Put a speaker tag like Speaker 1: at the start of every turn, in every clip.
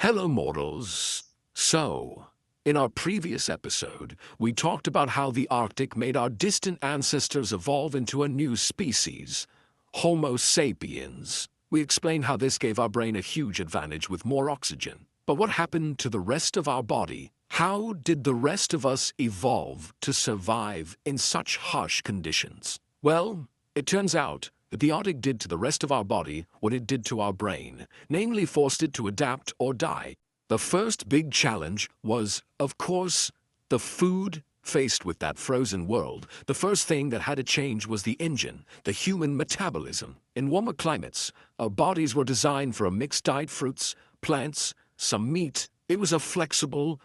Speaker 1: Hello, mortals. So, in our previous episode, we talked about how the Arctic made our distant ancestors evolve into a new species, Homo sapiens. We explained how this gave our brain a huge advantage with more oxygen. But what happened to the rest of our body? How did the rest of us evolve to survive in such harsh conditions? Well, it turns out that the Arctic did to the rest of our body what it did to our brain, namely forced it to adapt or die. The first big challenge was, of course, the food. Faced with that frozen world, the first thing that had to change was the engine, the human metabolism. In warmer climates, our bodies were designed for a mixed diet: fruits, plants, some meat. It was a flexible,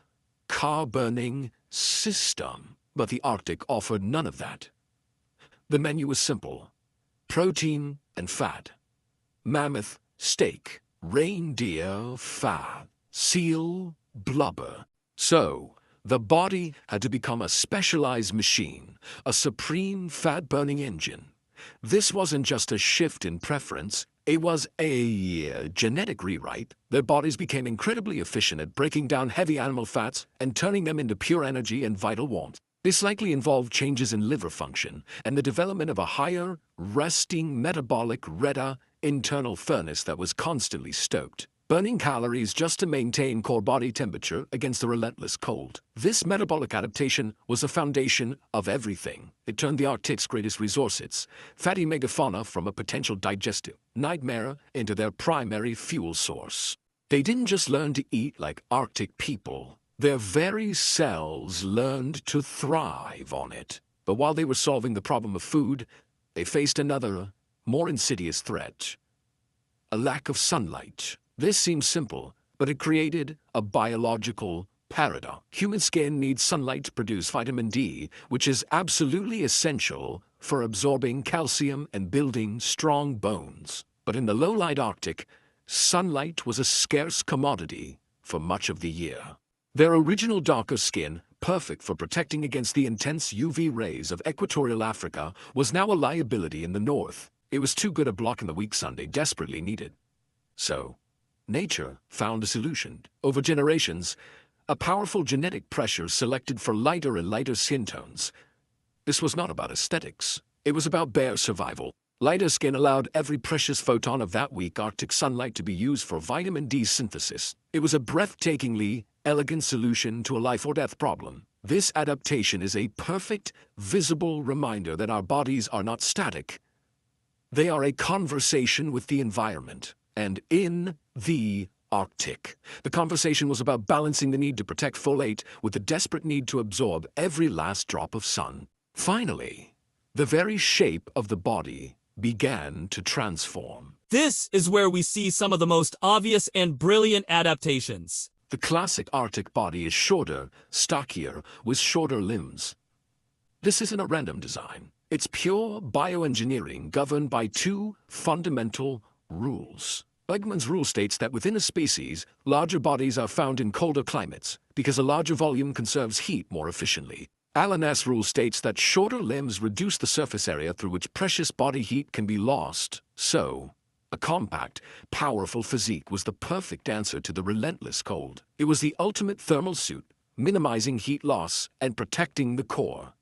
Speaker 1: car-burning system. But the Arctic offered none of that. The menu was simple: protein and fat. Mammoth steak, reindeer fat, seal blubber. So, the body had to become a specialized machine, a supreme fat-burning engine. This wasn't just a shift in preference, it was a genetic rewrite. Their bodies became incredibly efficient at breaking down heavy animal fats and turning them into pure energy and vital warmth. This likely involved changes in liver function and the development of a higher, resting metabolic reta internal furnace that was constantly stoked, burning calories just to maintain core body temperature against the relentless cold. This metabolic adaptation was the foundation of everything. It turned the Arctic's greatest resources, fatty megafauna, from a potential digestive nightmare into their primary fuel source. They didn't just learn to eat like Arctic people. Their very cells learned to thrive on it. But while they were solving the problem of food, they faced another, more insidious threat: a lack of sunlight. This seems simple, but it created a biological paradox. Human skin needs sunlight to produce vitamin D, which is absolutely essential for absorbing calcium and building strong bones. But in the low-light Arctic, sunlight was a scarce commodity for much of the year. Their original darker skin, perfect for protecting against the intense UV rays of equatorial Africa, was now a liability in the north. It was too good a block in the weak sun they desperately needed. So, nature found a solution. Over generations, a powerful genetic pressure selected for lighter and lighter skin tones. This was not about aesthetics. It was about bare survival. Lighter skin allowed every precious photon of that weak Arctic sunlight to be used for vitamin D synthesis. It was a breathtakingly elegant solution to a life-or-death problem. This adaptation is a perfect, visible reminder that our bodies are not static. They are a conversation with the environment. And in the Arctic, the conversation was about balancing the need to protect folate with the desperate need to absorb every last drop of sun. Finally, the very shape of the body began to transform.
Speaker 2: This is where we see some of the most obvious and brilliant adaptations.
Speaker 1: The classic Arctic body is shorter, stockier, with shorter limbs. This isn't a random design. It's pure bioengineering governed by two fundamental rules. Wegman's rule states that within a species, larger bodies are found in colder climates because a larger volume conserves heat more efficiently. Allen's rule states that shorter limbs reduce the surface area through which precious body heat can be lost. So, a compact, powerful physique was the perfect answer to the relentless cold. It was the ultimate thermal suit, minimizing heat loss and protecting the core.